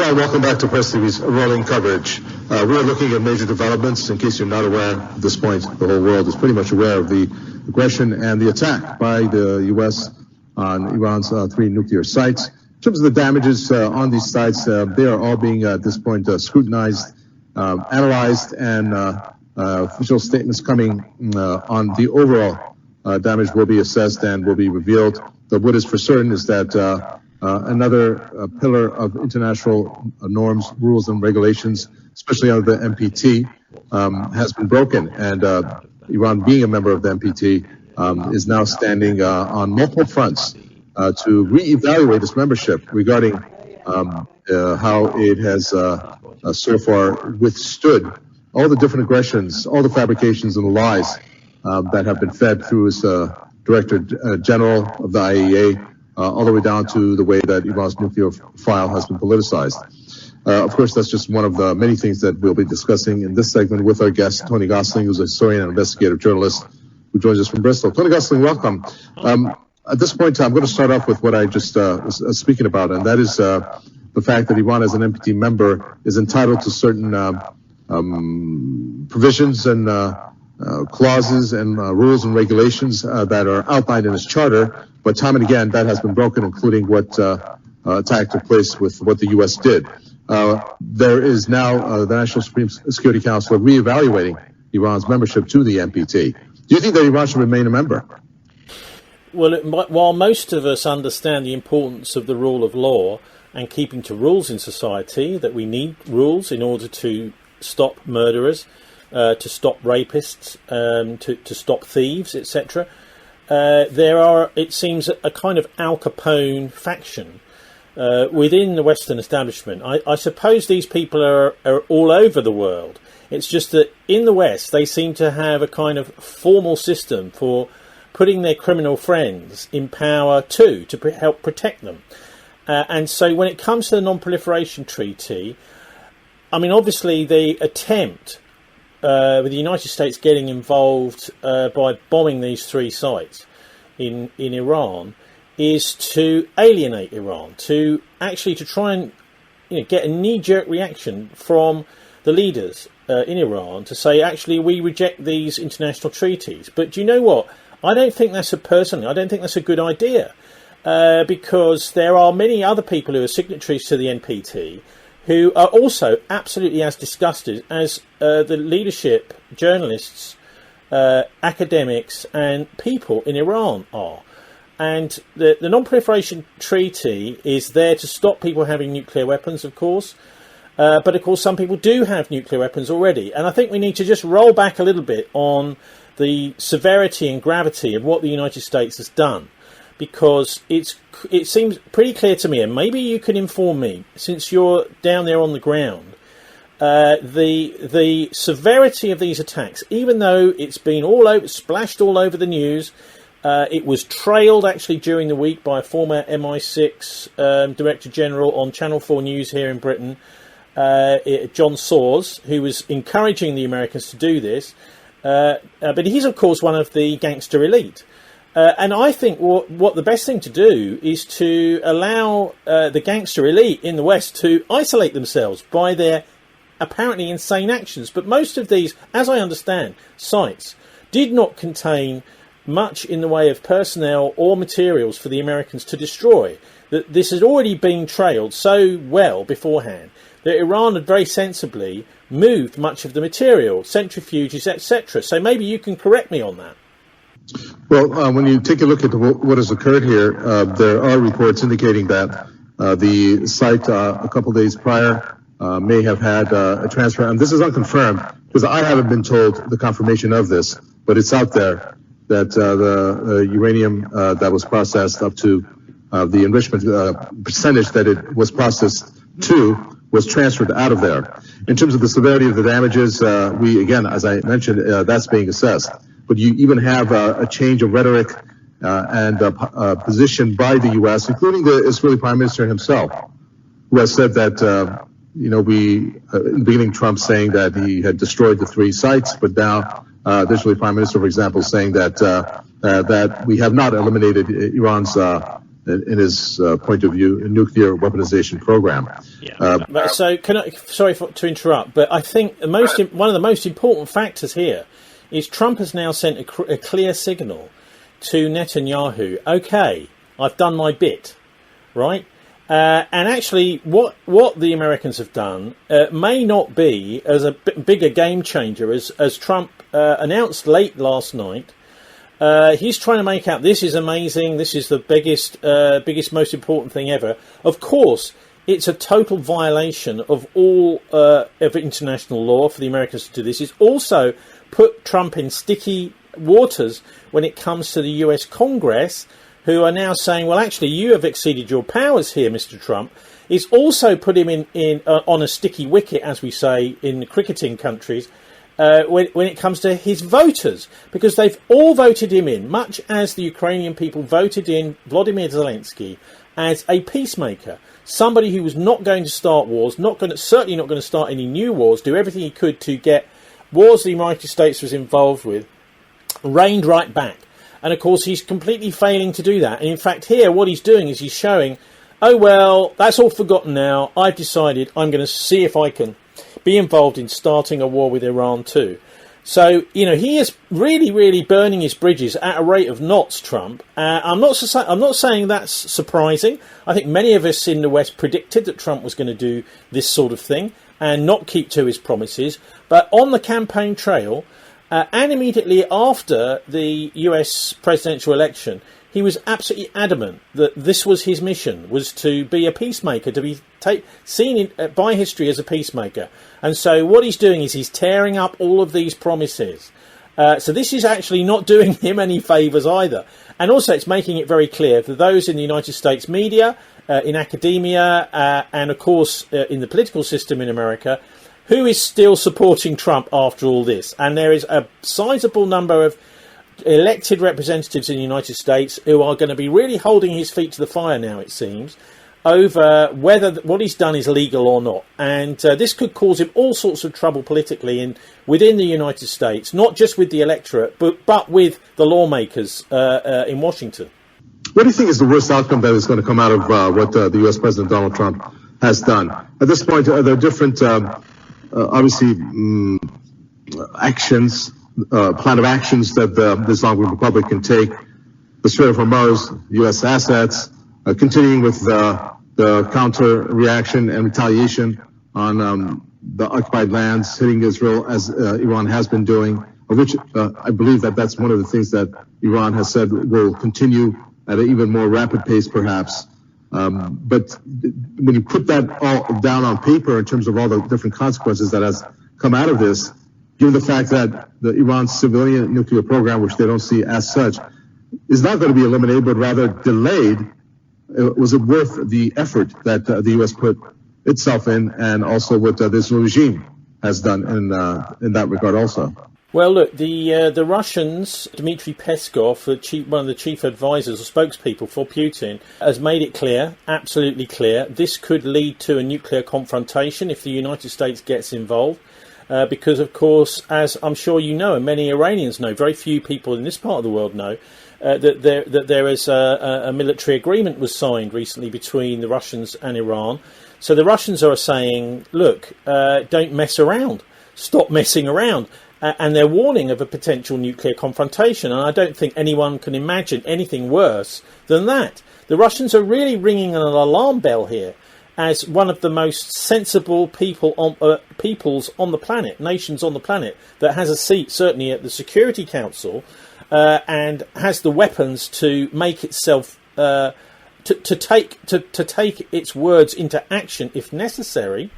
Hello, welcome back to Press TV's Rolling Coverage. We are looking at major developments. In case you're not aware, at this point, the whole world is pretty much aware of the aggression and the attack by the U.S. on Iran's 3 nuclear sites. In terms of the damages on these sites, they are all being, at this point, scrutinized, analyzed, and official statements coming on the overall damage will be assessed and will be revealed. But what is for certain is that another pillar of international norms, rules, and regulations, especially under the NPT, has been broken. And Iran, being a member of the NPT, is now standing on multiple fronts to reevaluate its membership regarding how it has so far withstood all the different aggressions, all the fabrications and the lies that have been fed through its Director General of the IAEA, all the way down to the way that Iran's nuclear file has been politicized. Of course, that's just one of the many things that we'll be discussing in this segment with our guest, Tony Gosling, who's a historian and investigative journalist who joins us from Bristol. Tony Gosling, welcome. At this point, I'm going to start off with what I just was speaking about, and that is the fact that Iran, as an NPT member, is entitled to certain provisions and clauses and rules and regulations that are outlined in its charter, but time and again that has been broken, including what attack took place with what the U.S. did. There is now the National Supreme Security Council reevaluating Iran's membership to the NPT. Do you think that Iran should remain a member? Well, while most of us understand the importance of the rule of law and keeping to rules in society, that we need rules in order to stop murderers, to stop rapists, to stop thieves, etc. There are, it seems, a kind of Al Capone faction within the Western establishment. I suppose these people are all over the world. It's just that in the West, they seem to have a kind of formal system for putting their criminal friends in power too, to help protect them. And so when it comes to the Non-Proliferation Treaty, I mean, obviously the attempt with the United States getting involved by bombing these 3 sites in Iran is to alienate Iran, to try and get a knee-jerk reaction from the leaders in Iran to say, actually, we reject these international treaties. But do you know what? I don't think that's a good idea because there are many other people who are signatories to the NPT who are also absolutely as disgusted as the leadership, journalists, academics and people in Iran are. And the Non-Proliferation Treaty is there to stop people having nuclear weapons, of course. But, of course, some people do have nuclear weapons already. And I think we need to just roll back a little bit on the severity and gravity of what the United States has done. Because it seems pretty clear to me, and maybe you can inform me, since you're down there on the ground, the severity of these attacks, even though it's been splashed all over the news. It was trailed actually during the week by a former MI6 Director General on Channel 4 News here in Britain, John Soares, who was encouraging the Americans to do this. But he's, of course, one of the gangster elite. And I think what the best thing to do is to allow the gangster elite in the West to isolate themselves by their apparently insane actions. But most of these, as I understand, sites did not contain much in the way of personnel or materials for the Americans to destroy. That this had already been trailed so well beforehand that Iran had very sensibly moved much of the material, centrifuges, etc. So maybe you can correct me on that. Well, when you take a look at what has occurred here, there are reports indicating that the site a couple days prior may have had a transfer. And this is unconfirmed because I haven't been told the confirmation of this, but it's out there that the uranium that was processed up to the enrichment percentage that it was processed to was transferred out of there. In terms of the severity of the damages, we, again, as I mentioned, that's being assessed. But you even have a change of rhetoric and position by the U.S., including the Israeli Prime Minister himself, who has said that, in the beginning, Trump saying that he had destroyed the 3 sites, but now the Israeli Prime Minister, for example, saying that that we have not eliminated Iran's in his point of view, nuclear weaponization program. Yeah. So, to interrupt, but I think one of the most important factors here is Trump has now sent a clear signal to Netanyahu. Okay, I've done my bit, right? And actually, what the Americans have done may not be as a bigger game changer as Trump announced late last night. He's trying to make out this is amazing. This is the biggest, most important thing ever. Of course, it's a total violation of all of international law for the Americans to do this. It's also put Trump in sticky waters when it comes to the US Congress, who are now saying, well, actually, you have exceeded your powers here, Mr. Trump. It's also put him on a sticky wicket, as we say in the cricketing countries, when it comes to his voters, because they've all voted him in, much as the Ukrainian people voted in Volodymyr Zelensky as a peacemaker, somebody who was not going to start wars, certainly not going to start any new wars, do everything he could to get wars the United States was involved with reined right back. And of course, he's completely failing to do that. And in fact, here, what he's doing is he's showing, oh, well, that's all forgotten now. I've decided I'm going to see if I can be involved in starting a war with Iran too. So, he is really, really burning his bridges at a rate of knots, Trump. I'm not saying that's surprising. I think many of us in the West predicted that Trump was going to do this sort of thing and not keep to his promises. But on the campaign trail, and immediately after the US presidential election, he was absolutely adamant that this was his mission, was to be a peacemaker, to be seen by history as a peacemaker. And so what he's doing is he's tearing up all of these promises. So this is actually not doing him any favours either. And also it's making it very clear for those in the United States media, in academia, and of course in the political system in America, who is still supporting Trump after all this. And there is a sizable number of elected representatives in the United States who are going to be really holding his feet to the fire now, it seems, over whether what he's done is legal or not. And this could cause him all sorts of trouble politically within the United States, not just with the electorate, but with the lawmakers in Washington. What do you think is the worst outcome that is going to come out of what the U.S. President Donald Trump has done? At this point, there are different, obviously, actions, plan of actions that the Islamic Republic can take. The Strait of Hormuz, U.S. assets, continuing with the counter reaction and retaliation on the occupied lands, hitting Israel as Iran has been doing, of which I believe that's one of the things that Iran has said will continue at an even more rapid pace, perhaps. But when you put that all down on paper in terms of all the different consequences that has come out of this, given the fact that the Iran's civilian nuclear program, which they don't see as such, is not going to be eliminated, but rather delayed, was it worth the effort that the U.S. put itself in, and also what this regime has done in that regard also? Well, look, the Russians, Dmitry Peskov, one of the chief advisors or spokespeople for Putin, has made it clear, absolutely clear, this could lead to a nuclear confrontation if the United States gets involved. Because, of course, as I'm sure you know, and many Iranians know, very few people in this part of the world know, that there is a military agreement was signed recently between the Russians and Iran. So the Russians are saying, look, don't mess around, stop messing around. And they're warning of a potential nuclear confrontation. And I don't think anyone can imagine anything worse than that. The Russians are really ringing an alarm bell here as one of the most sensible peoples on the planet, nations on the planet, that has a seat certainly at the Security Council and has the weapons to make itself to take its words into action if necessary.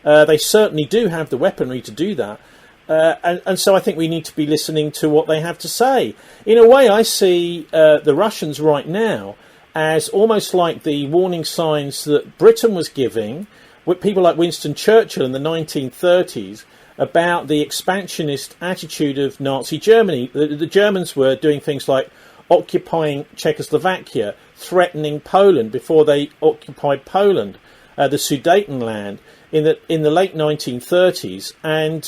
They certainly do have the weaponry to do that. And so I think we need to be listening to what they have to say. In a way, I see the Russians right now as almost like the warning signs that Britain was giving with people like Winston Churchill in the 1930s about the expansionist attitude of Nazi Germany. The Germans were doing things like occupying Czechoslovakia, threatening Poland before they occupied Poland. the Sudetenland, in the late 1930s, and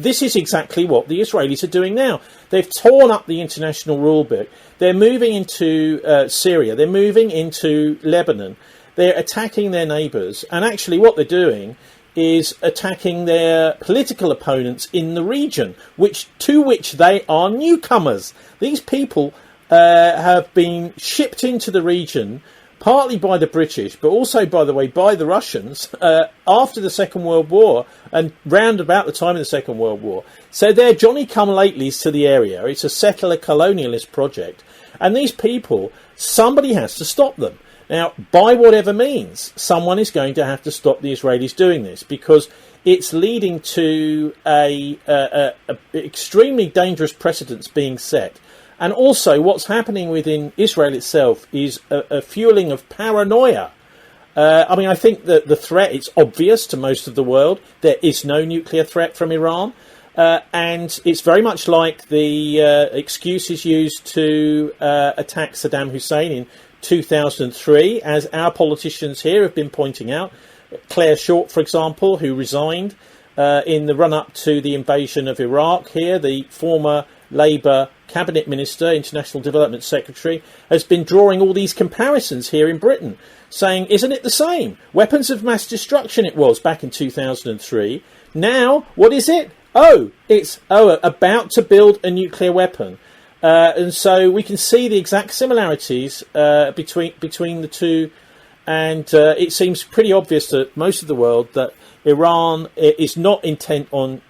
this is exactly what the Israelis are doing now. They've torn up the international rule book. They're moving into Syria. They're moving into Lebanon. They're attacking their neighbours, and actually what they're doing is attacking their political opponents in the region, to which they are newcomers. These people have been shipped into the region partly by the British, but also, by the way, by the Russians after the Second World War and round about the time of the Second World War. So they're Johnny-come-latelys to the area. It's a settler colonialist project. And these people, somebody has to stop them. Now, by whatever means, someone is going to have to stop the Israelis doing this, because it's leading to a extremely dangerous precedents being set. And also, what's happening within Israel itself is a fueling of paranoia. I think that the threat, it's obvious to most of the world. There is no nuclear threat from Iran. And it's very much like the excuses used to attack Saddam Hussein in 2003, as our politicians here have been pointing out. Claire Short, for example, who resigned in the run-up to the invasion of Iraq here, the former Labour Cabinet Minister, International Development Secretary, has been drawing all these comparisons here in Britain, saying, isn't it the same? Weapons of mass destruction it was back in 2003. Now, what is it? It's about to build a nuclear weapon. And so we can see the exact similarities between the two. And it seems pretty obvious to most of the world that Iran is not intent on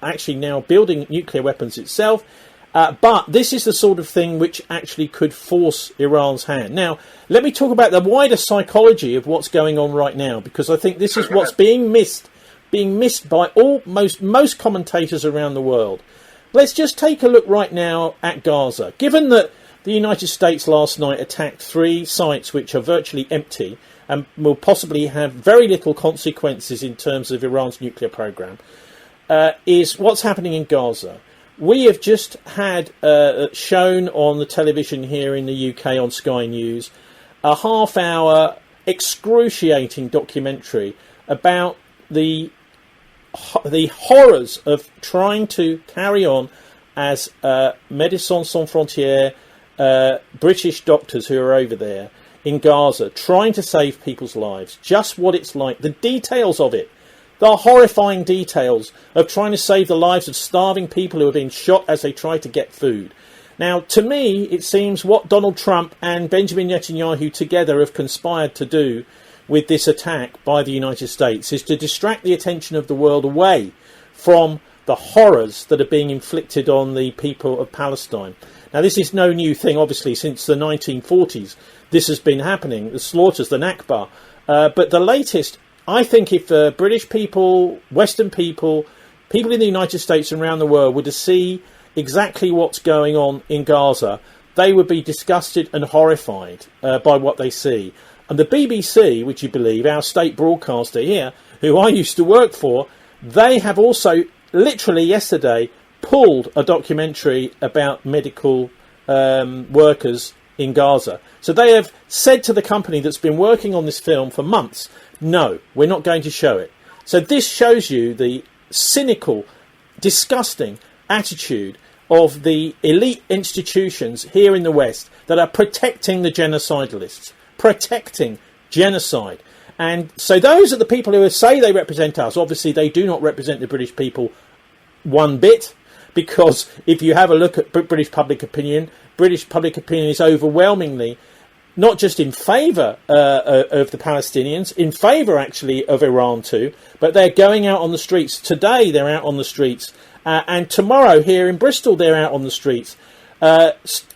actually now building nuclear weapons itself. But this is the sort of thing which actually could force Iran's hand. Now, let me talk about the wider psychology of what's going on right now, because I think this is what's being missed by most commentators around the world. Let's just take a look right now at Gaza. Given that the United States last night attacked 3 sites which are virtually empty and will possibly have very little consequences in terms of Iran's nuclear program, is what's happening in Gaza. We have just had shown on the television here in the UK on Sky News a half-hour excruciating documentary about the horrors of trying to carry on as Médecins Sans Frontières, British doctors who are over there in Gaza, trying to save people's lives. Just what it's like, the details of it, the horrifying details of trying to save the lives of starving people who are being shot as they try to get food. Now, to me, it seems what Donald Trump and Benjamin Netanyahu together have conspired to do with this attack by the United States is to distract the attention of the world away from the horrors that are being inflicted on the people of Palestine. Now, this is no new thing, obviously, since the 1940s. This has been happening, the slaughters, the Nakba. But the latest, I think if British people, Western people, people in the United States and around the world were to see exactly what's going on in Gaza, they would be disgusted and horrified by what they see. And the BBC, would you believe, our state broadcaster here, who I used to work for, they have also literally yesterday pulled a documentary about medical workers in Gaza. So they have said to the company that's been working on this film for months, no, we're not going to show it. So this shows you the cynical, disgusting attitude of the elite institutions here in the West that are protecting the genocidalists, protecting genocide. And so those are the people who say they represent us. Obviously, they do not represent the British people one bit, because if you have a look at British public opinion is overwhelmingly not just in favour of the Palestinians, in favour actually of Iran too, but they're going out on the streets. Today they're out on the streets, and tomorrow here in Bristol they're out on the streets,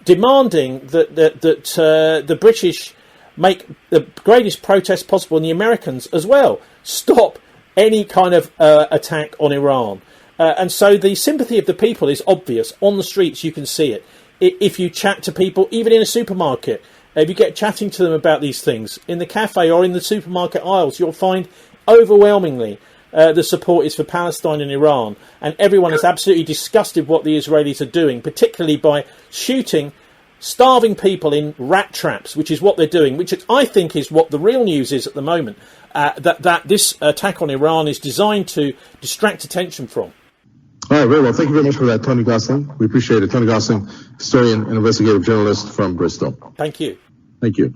demanding that the British make the greatest protest possible, and the Americans as well stop any kind of attack on Iran. And so the sympathy of the people is obvious. On the streets you can see it. If you chat to people, even in a supermarket, if you get chatting to them about these things, in the cafe or in the supermarket aisles, you'll find overwhelmingly the support is for Palestine and Iran. And everyone is absolutely disgusted what the Israelis are doing, particularly by shooting starving people in rat traps, which is what they're doing, which I think is what the real news is at the moment, that this attack on Iran is designed to distract attention from. All right, very well. Thank you very much for that, Tony Gosling. We appreciate it. Tony Gosling, historian and investigative journalist from Bristol. Thank you. Thank you.